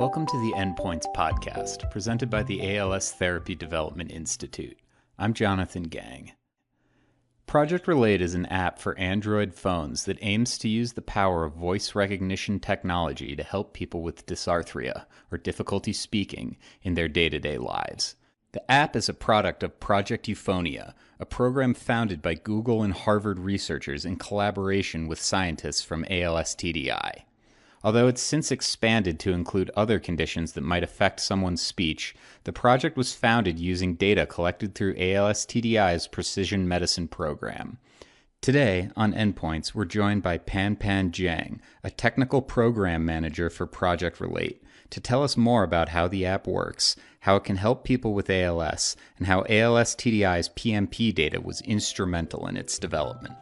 Welcome to the Endpoints podcast, presented by the ALS Therapy Development Institute. I'm Jonathan Gang. Project Relate is an app for Android phones that aims to use the power of voice recognition technology to help people with dysarthria, or difficulty speaking, in their day-to-day lives. The app is a product of Project Euphonia, a program founded by Google and Harvard researchers in collaboration with scientists from ALS TDI. Although it's since expanded to include other conditions that might affect someone's speech, the project was founded using data collected through ALS TDI's precision medicine program. Today, on Endpoints, we're joined by Pan-Pan Jiang, a technical program manager for Project Relate, to tell us more about how the app works, how it can help people with ALS, and how ALS TDI's PMP data was instrumental in its development.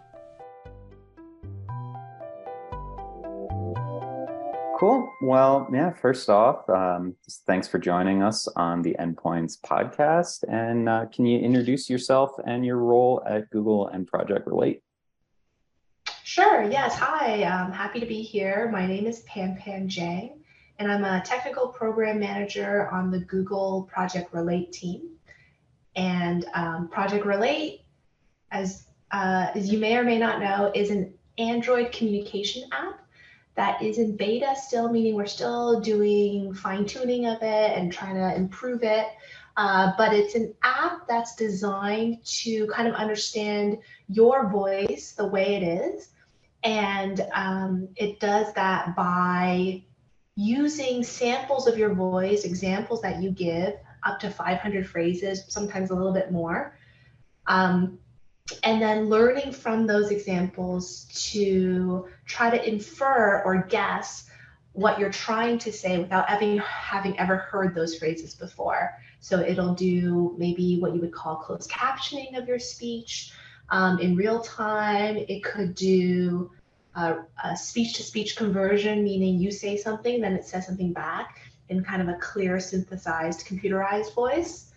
Cool. Well, yeah, first off, just thanks for joining us on the Endpoints podcast. And can you introduce yourself and your role at Google and Project Relate? Sure. Yes. Hi. I'm happy to be here. My name is Pan-Pan Jiang, and I'm a technical program manager on the Google Project Relate team. And Project Relate, as you may or may not know, is an Android communication app that is in beta still, meaning we're still doing fine-tuning of it and trying to improve it. But it's an app that's designed to kind of understand your voice the way it is. And it does that by using samples of your voice, examples that you give, up to 500 phrases, sometimes a little bit more. And then learning from those examples to try to infer or guess what you're trying to say without having ever heard those phrases before. So it'll do maybe what you would call closed captioning of your speech in real time. It could do a speech-to-speech conversion, meaning you say something, then it says something back in kind of a clear, synthesized, computerized voice.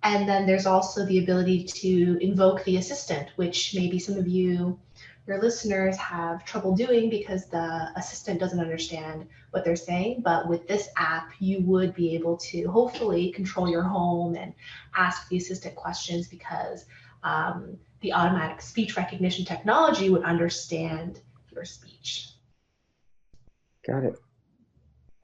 And then there's also the ability to invoke the assistant, which maybe some of you, your listeners, have trouble doing because the assistant doesn't understand what they're saying. But with this app, you would be able to hopefully control your home and ask the assistant questions because the automatic speech recognition technology would understand your speech. Got it.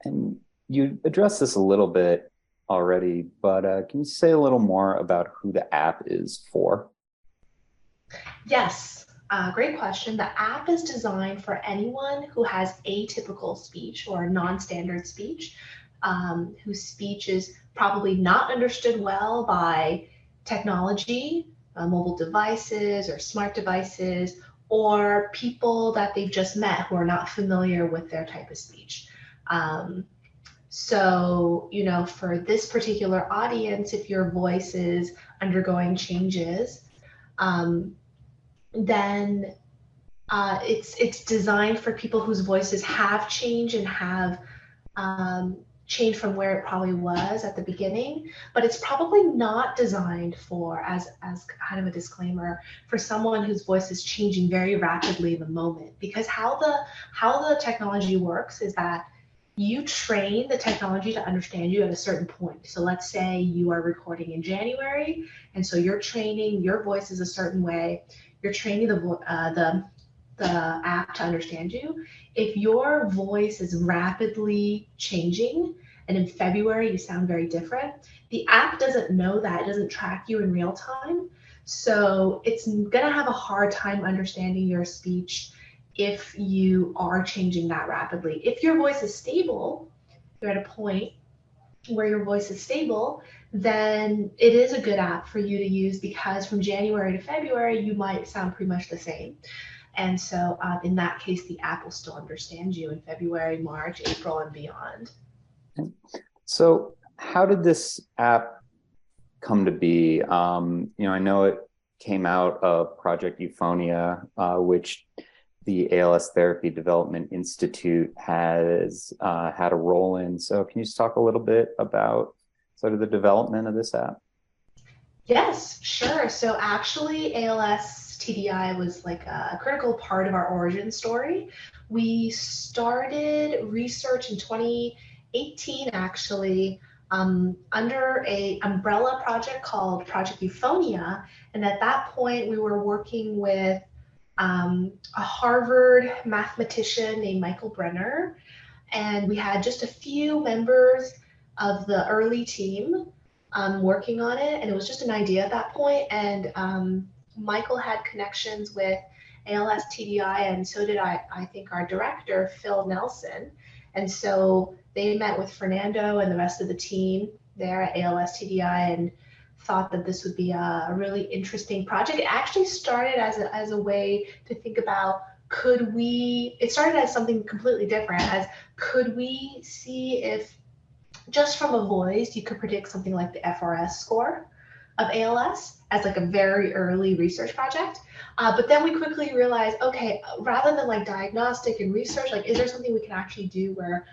And you addressed this a little bit already, but can you say a little more about who the app is for? Yes, great question. The app is designed for anyone who has atypical speech or non-standard speech, whose speech is probably not understood well by technology, mobile devices or smart devices, or people that they've just met who are not familiar with their type of speech. So, for this particular audience, if your voice is undergoing changes, then it's designed for people whose voices have changed and have changed from where it probably was at the beginning. But it's probably not designed for, as kind of a disclaimer, for someone whose voice is changing very rapidly in the moment. Because how the technology works is that you train the technology to understand you at a certain point. So let's say you are recording in January, and so you're training your voice is a certain way. You're training the app to understand you. If your voice is rapidly changing, and in February you sound very different, the app doesn't know that. It doesn't track you in real time. So it's gonna have a hard time understanding your speech if you are changing that rapidly. If your voice is stable, you're at a point where your voice is stable, then it is a good app for you to use because from January to February, you might sound pretty much the same. And so in that case, the app will still understand you in February, March, April, and beyond. So how did this app come to be? I know it came out of Project Euphonia, which the ALS Therapy Development Institute has had a role in. So can you just talk a little bit about sort of the development of this app? Yes, sure. So actually, ALS TDI was like a critical part of our origin story. We started research in 2018, actually, under a umbrella project called Project Euphonia. And at that point, we were working with a Harvard mathematician named Michael Brenner, and we had just a few members of the early team working on it, and it was just an idea at that point. And Michael had connections with ALS TDI, and so did I think our director, Phil Nelson. And so they met with Fernando and the rest of the team there at ALS TDI and thought that this would be a really interesting project. It actually started as a way to think about, it started as something completely different, as could we see if just from a voice you could predict something like the FRS score of ALS, as like a very early research project. But then we quickly realized, okay, rather than like diagnostic and research, like is there something we can actually do where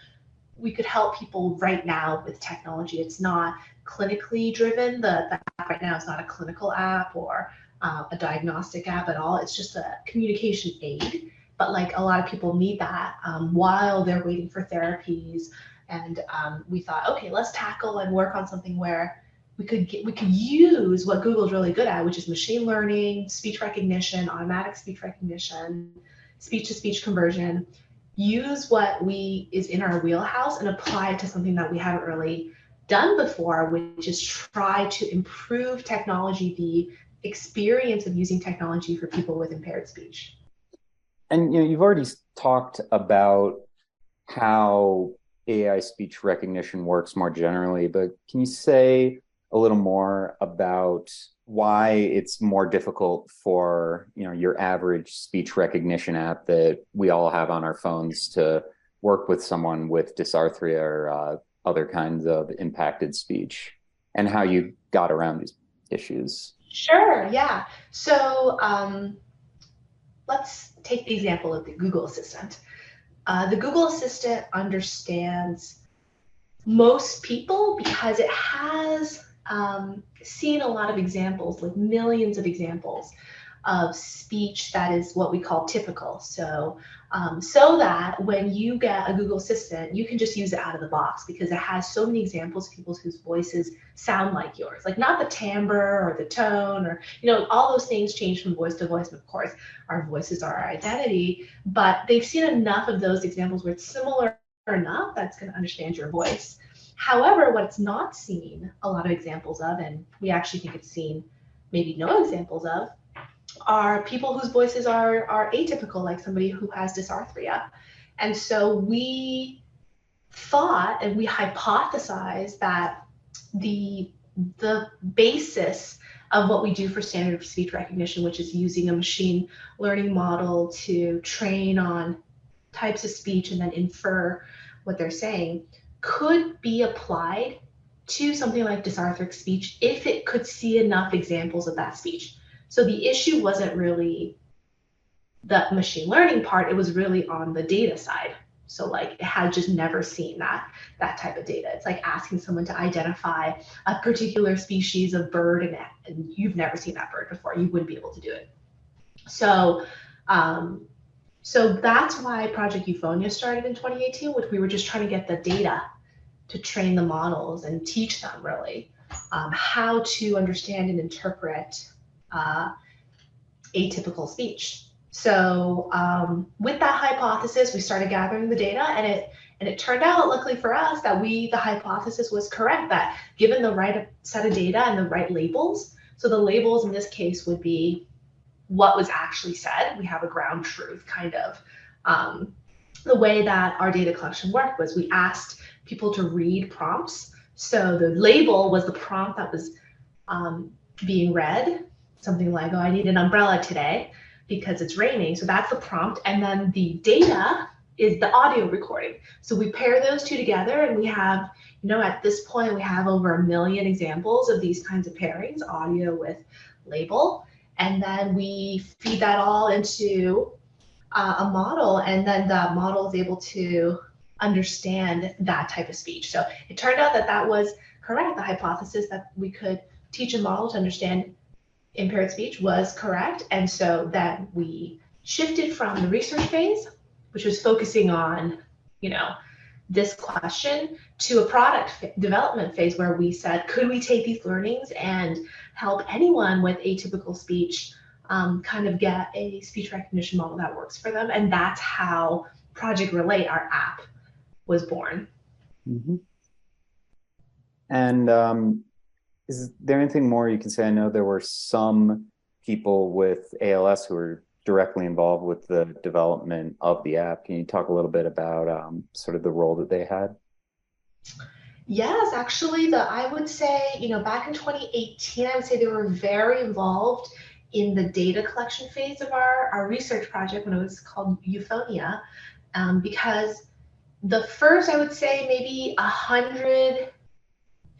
we could help people right now with technology? It's not clinically driven. The app right now is not a clinical app or a diagnostic app at all. It's just a communication aid. But like a lot of people need that while they're waiting for therapies. And we thought, okay, let's tackle and work on something where we could use what Google's really good at, which is machine learning, speech recognition, automatic speech recognition, speech-to-speech conversion, use what is in our wheelhouse and apply it to something that we haven't really done before, which is try to improve technology, the experience of using technology for people with impaired speech. And you've already talked about how AI speech recognition works more generally, but can you say a little more about why it's more difficult for your average speech recognition app that we all have on our phones to work with someone with dysarthria or other kinds of impacted speech, and how you got around these issues? Sure, yeah. So let's take the example of the Google Assistant. The Google Assistant understands most people because it has seen a lot of examples, like millions of examples of speech that is what we call typical. So that when you get a Google Assistant, you can just use it out of the box because it has so many examples of people whose voices sound like yours, like not the timbre or the tone or, all those things change from voice to voice. And of course, our voices are our identity, but they've seen enough of those examples where it's similar enough that's going to understand your voice. However, what it's not seen a lot of examples of, and we actually think it's seen maybe no examples of, are people whose voices are atypical, like somebody who has dysarthria. And so we thought and we hypothesized that the basis of what we do for standard speech recognition, which is using a machine learning model to train on types of speech and then infer what they're saying, could be applied to something like dysarthric speech if it could see enough examples of that speech. So the issue wasn't really the machine learning part, it was really on the data side. So like it had just never seen that type of data. It's like asking someone to identify a particular species of bird and you've never seen that bird before. You wouldn't be able to do it. So that's why Project Euphonia started in 2018, which we were just trying to get the data to train the models and teach them really how to understand and interpret atypical speech. So with that hypothesis, we started gathering the data, and it turned out, luckily for us, that the hypothesis was correct, that given the right set of data and the right labels, so the labels in this case would be what was actually said. We have a ground truth kind of. The way that our data collection worked was we asked people to read prompts. So the label was the prompt that was being read, something like, oh, I need an umbrella today because it's raining. So that's the prompt. And then the data is the audio recording. So we pair those two together and we have, at this point, we have over 1 million examples of these kinds of pairings, audio with label. And then we feed that all into a model, and then the model is able to understand that type of speech. So it turned out that was correct. The hypothesis that we could teach a model to understand impaired speech was correct. And so then we shifted from the research phase, which was focusing on, this question to a product development phase where we said, could we take these learnings and help anyone with atypical speech kind of get a speech recognition model that works for them? And that's how Project Relate, our app, was born. Mm-hmm. And is there anything more you can say? I know there were some people with ALS who were directly involved with the development of the app. Can you talk a little bit about sort of the role that they had? Yes, actually, I would say, back in 2018, I would say they were very involved in the data collection phase of our research project when it was called Euphonia, because the first, I would say, maybe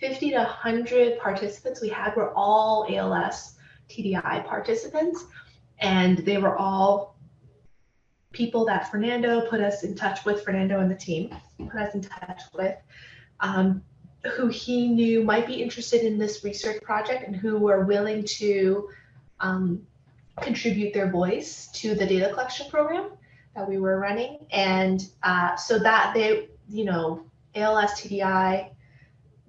50 to 100 participants we had were all ALS TDI participants, and they were all people that Fernando put us in touch with, Fernando and the team put us in touch with, who he knew might be interested in this research project and who were willing to contribute their voice to the data collection program that we were running. And so that they, ALS TDI,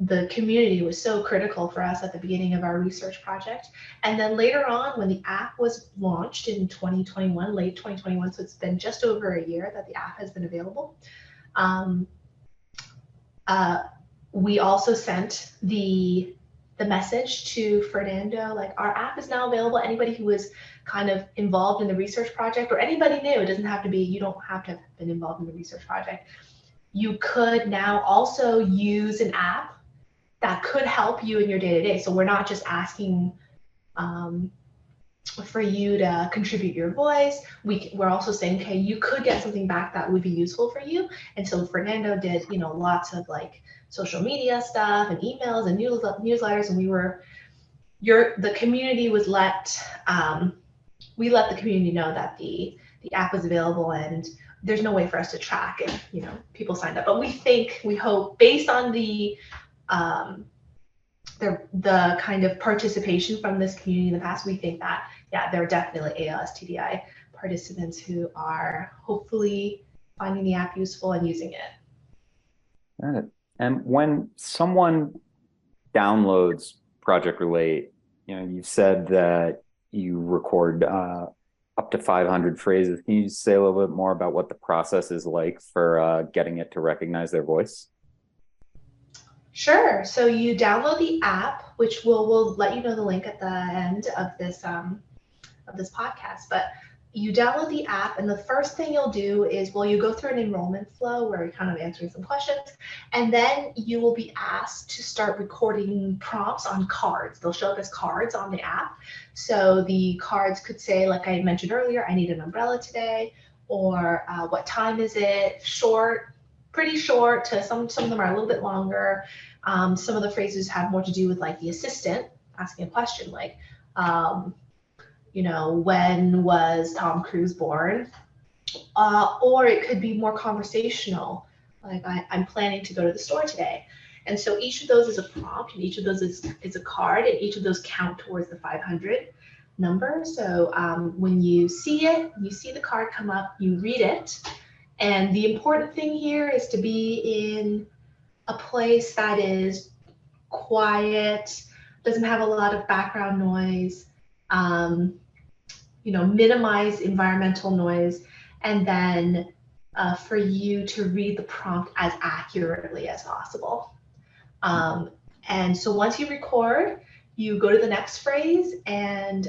the community was so critical for us at the beginning of our research project. And then later on, when the app was launched in 2021, late 2021, so it's been just over a year that the app has been available, we also sent the message to Fernando, like, our app is now available. Anybody who was kind of involved in the research project, or anybody new, it doesn't have to be, you don't have to have been involved in the research project. You could now also use an app that could help you in your day-to-day. So we're not just asking for you to contribute your voice. We're also saying, okay, you could get something back that would be useful for you. And so Fernando did, lots of like social media stuff and emails and newsletters, and the community was we let the community know that the app was available, and there's no way for us to track if people signed up. But we hope, based on the kind of participation from this community in the past, we think that, yeah, there are definitely ALS TDI participants who are hopefully finding the app useful and using it. Got it. And when someone downloads Project Relate, you said that you record up to 500 phrases. Can you say a little bit more about what the process is like for getting it to recognize their voice? Sure. So you download the app, which we'll let you know the link at the end of this podcast. But you download the app, and the first thing you'll do is, you go through an enrollment flow where you're kind of answering some questions, and then you will be asked to start recording prompts on cards. They'll show up as cards on the app. So the cards could say, like I mentioned earlier, I need an umbrella today, or what time is it? Short, pretty short, to some of them are a little bit longer. Some of the phrases have more to do with like the assistant asking a question, like, when was Tom Cruise born? Or it could be more conversational, like, I'm planning to go to the store today. And so each of those is a prompt, and each of those is a card, and each of those count towards the 500 number. So when you see it, you see the card come up, you read it. And the important thing here is to be in a place that is quiet, doesn't have a lot of background noise, minimize environmental noise, and then for you to read the prompt as accurately as possible. And so once you record, you go to the next phrase, and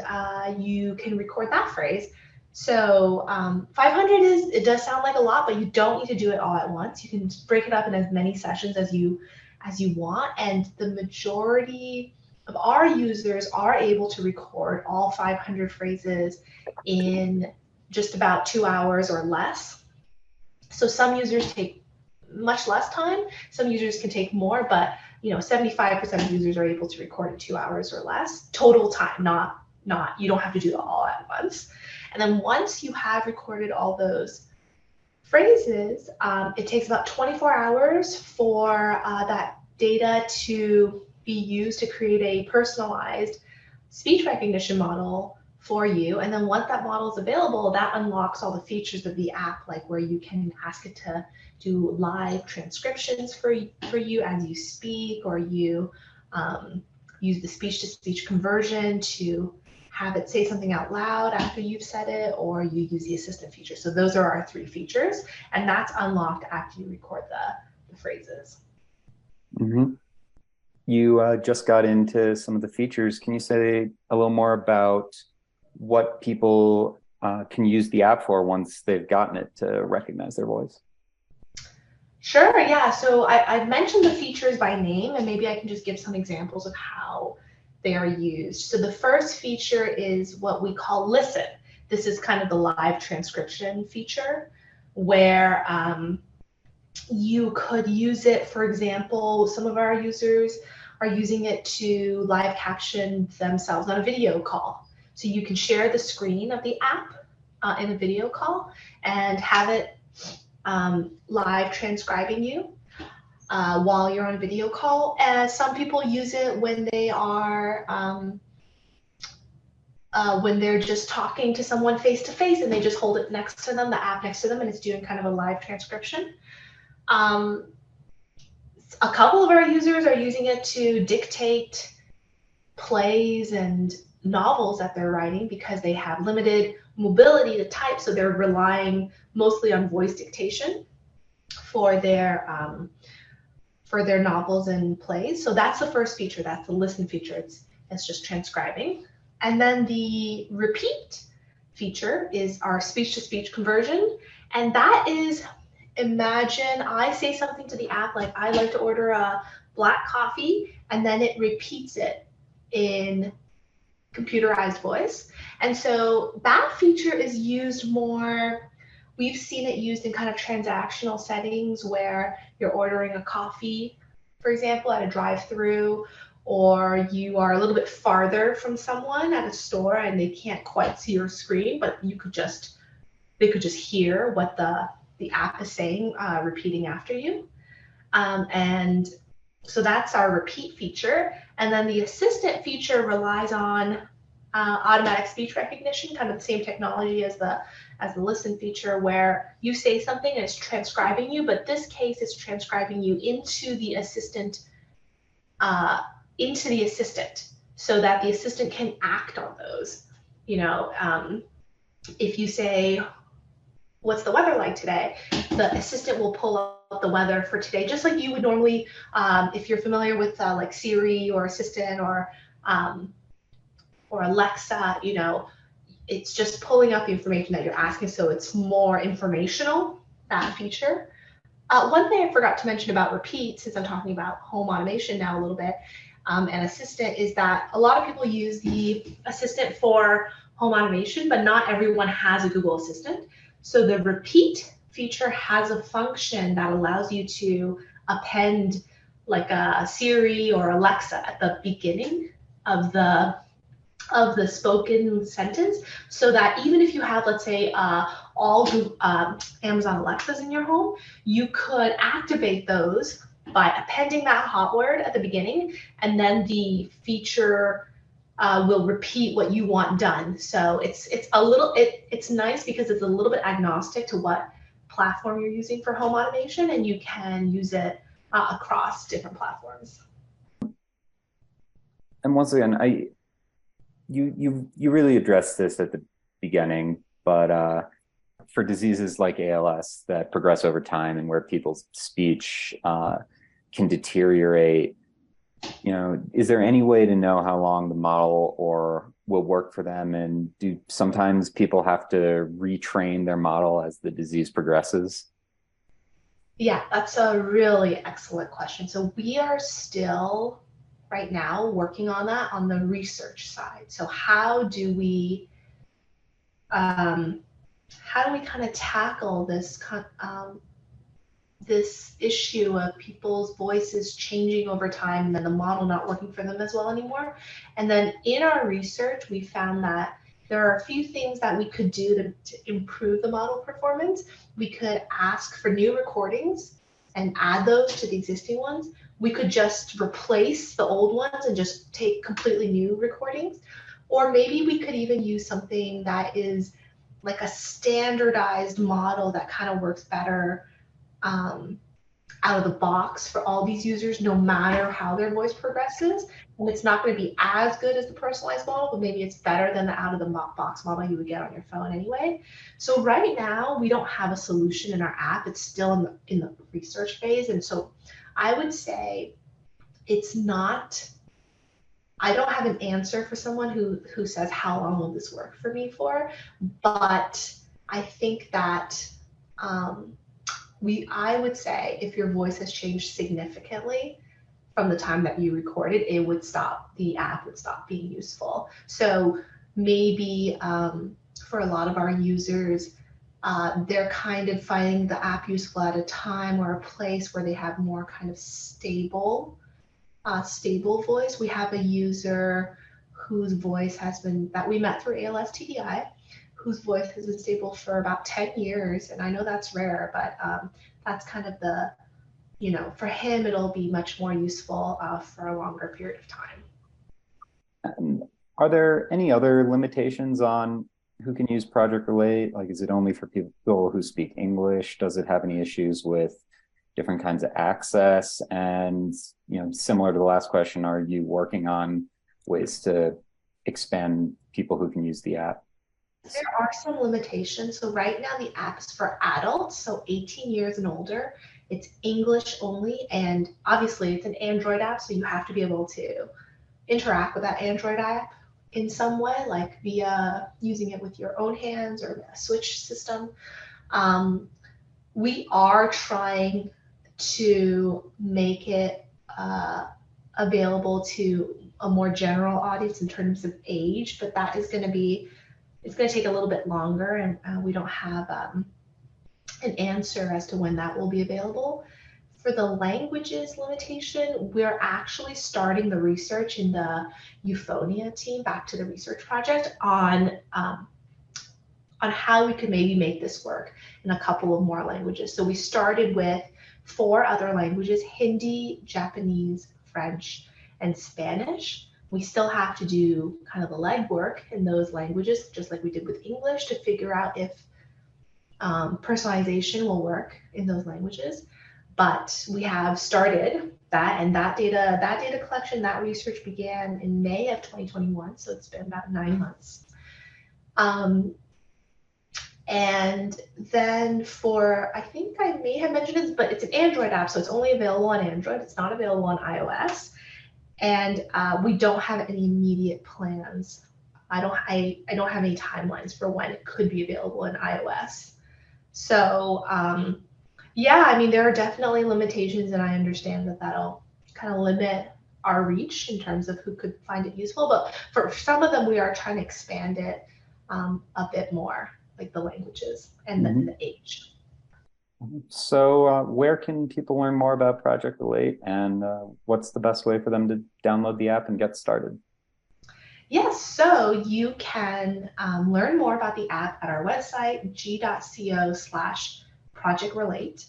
you can record that phrase. So 500 it does sound like a lot, but you don't need to do it all at once. You can break it up in as many sessions as you want, and the majority of our users are able to record all 500 phrases in just about 2 hours or less. So some users take much less time, some users can take more, but 75% of users are able to record in 2 hours or less total time, not you don't have to do it all at once. And then once you have recorded all those phrases, it takes about 24 hours for that data to be used to create a personalized speech recognition model for you. And then once that model is available, that unlocks all the features of the app, like where you can ask it to do live transcriptions for you as you speak, or you use the speech-to-speech conversion to have it say something out loud after you've said it, or you use the assistant feature. So those are our 3 features, and that's unlocked after you record the phrases. Mm-hmm. You just got into some of the features. Can you say a little more about what people can use the app for once they've gotten it to recognize their voice? Sure, yeah. So I've mentioned the features by name, and maybe I can just give some examples of how they are used. So the first feature is what we call listen. This is kind of the live transcription feature, where you could use it, for example, some of our users are using it to live caption themselves on a video call. So you can share the screen of the app in a video call and have it live transcribing you while you're on a video call. Some people use it when they are when they're just talking to someone face to face, and they just hold it next to them, the app next to them, and it's doing kind of a live transcription. A couple of our users are using it to dictate plays and novels that they're writing because they have limited mobility to type, so they're relying mostly on voice dictation for their novels and plays. So that's the first feature. That's the listen feature. It's just transcribing. And then the repeat feature is our speech-to-speech conversion, and that is, imagine I say something to the app like, I'd like to order a black coffee, and then it repeats it in computerized voice. And so that feature is used more, we've seen it used in kind of transactional settings where you're ordering a coffee, for example, at a drive-through, or you are a little bit farther from someone at a store and they can't quite see your screen, but they could just hear what the app is saying, repeating after you. And so that's our repeat feature. And then the assistant feature relies on automatic speech recognition, kind of the same technology as the listen feature, where you say something and it's transcribing you, but this case it's transcribing you into the assistant, so that the assistant can act on those. You know, if you say, what's the weather like today? The assistant will pull up the weather for today, just like you would normally, if you're familiar with like Siri or Assistant or Alexa, you know, it's just pulling up the information that you're asking, so it's more informational, that feature. One thing I forgot to mention about repeat, since I'm talking about home automation now a little bit, and Assistant, is that a lot of people use the Assistant for home automation, but not everyone has a Google Assistant. So the repeat feature has a function that allows you to append like a Siri or Alexa at the beginning of the spoken sentence, so that even if you have, let's say, all Amazon Alexas in your home, you could activate those by appending that hot word at the beginning, and then the feature will repeat what you want done. So it's nice because it's a little bit agnostic to what platform you're using for home automation, and you can use it across different platforms. And once again, you really addressed this at the beginning, but for diseases like ALS that progress over time and where people's speech can deteriorate, you know, is there any way to know how long the model will work for them? And do sometimes people have to retrain their model as the disease progresses? Yeah, that's a really excellent question. So we are still right now working on that on the research side. So how do we kind of tackle this issue of people's voices changing over time and then the model not working for them as well anymore? And then in our research, we found that there are a few things that we could do to improve the model performance. We could ask for new recordings and add those to the existing ones. We could just replace the old ones and just take completely new recordings. Or maybe we could even use something that is like a standardized model that kind of works better out of the box for all these users, no matter how their voice progresses. And it's not going to be as good as the personalized model, but maybe it's better than the out of the box model you would get on your phone anyway. So right now, we don't have a solution in our app. It's still in the research phase. And so I would say it's not, I don't have an answer for someone who says, how long will this work for me for? But I think that I would say if your voice has changed significantly from the time that you recorded, the app would stop being useful. So maybe for a lot of our users, they're kind of finding the app useful at a time or a place where they have more kind of stable voice. We have a user whose voice that we met through ALS TDI, whose voice has been stable for about 10 years. And I know that's rare, but that's kind of for him, it'll be much more useful for a longer period of time. Are there any other limitations on who can use Project Relate? Like, is it only for people who speak English? Does it have any issues with different kinds of access? And, similar to the last question, are you working on ways to expand people who can use the app? There are some limitations. So right now the app is for adults, so 18 years and older. It's English only, and obviously it's an Android app, so you have to be able to interact with that Android app in some way, like via using it with your own hands or a switch system. We are trying to make it available to a more general audience in terms of age, but that is going to take a little bit longer, and we don't have an answer as to when that will be available. For the languages limitation, we're actually starting the research in the Euphonia team, back to the research project, on how we could maybe make this work in a couple of more languages. So we started with 4 other languages: Hindi, Japanese, French, and Spanish. We still have to do kind of the legwork in those languages, just like we did with English, to figure out if personalization will work in those languages. But we have started that, and that data collection, that research began in May of 2021, so it's been about 9 months. And then I think I may have mentioned this, but it's an Android app, so it's only available on Android. It's not available on iOS. And we don't have any immediate plans. I don't have any timelines for when it could be available in iOS. So yeah, I mean, there are definitely limitations, and I understand that that'll kind of limit our reach in terms of who could find it useful. But for some of them, we are trying to expand it a bit more, like the languages and then the age. So where can people learn more about Project Relate, and what's the best way for them to download the app and get started? Yes, so you can learn more about the app at our website, g.co/Project Relate.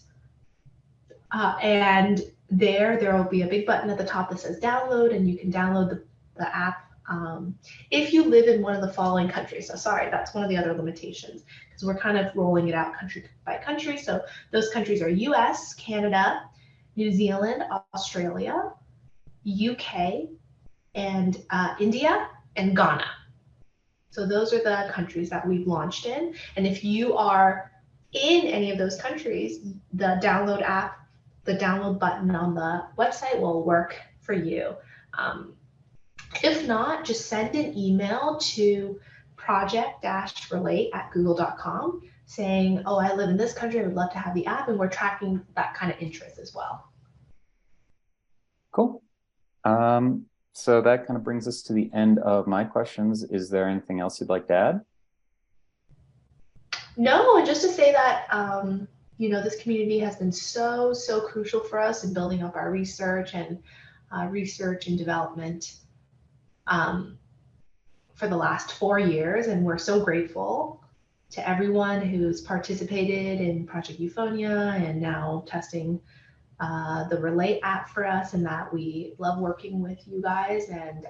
And there will be a big button at the top that says download, and you can download the app if you live in one of the following countries. So sorry, that's one of the other limitations, because we're kind of rolling it out country by country. So those countries are US, Canada, New Zealand, Australia, UK, and India, and Ghana. So those are the countries that we've launched in. And if you are in any of those countries, the download button on the website will work for you. If not, just send an email to project-relate@google.com saying, oh, I live in this country, I would love to have the app, and we're tracking that kind of interest as well. Cool. So that kind of brings us to the end of my questions. Is there anything else you'd like to add? No, and just to say that, this community has been so crucial for us in building up our research and development for the last 4 years, and we're so grateful to everyone who's participated in Project Euphonia and now testing the Relate app for us, and that we love working with you guys. And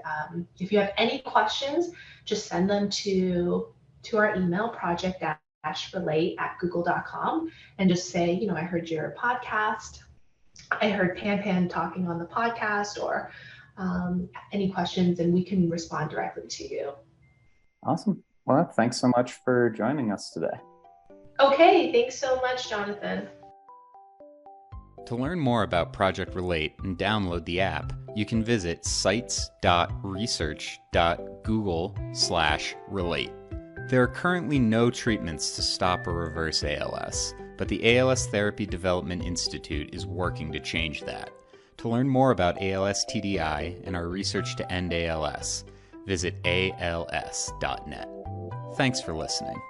if you have any questions, just send them to our email, project-relate@google.com, and just say, I heard your podcast. I heard Pan-Pan talking on the podcast, or any questions, and we can respond directly to you. Awesome. Well, thanks so much for joining us today. Okay, thanks so much, Jonathan. To learn more about Project Relate and download the app, you can visit sites.research.google/relate. There are currently no treatments to stop or reverse ALS, but the ALS Therapy Development Institute is working to change that. To learn more about ALS TDI and our research to end ALS, visit als.net. Thanks for listening.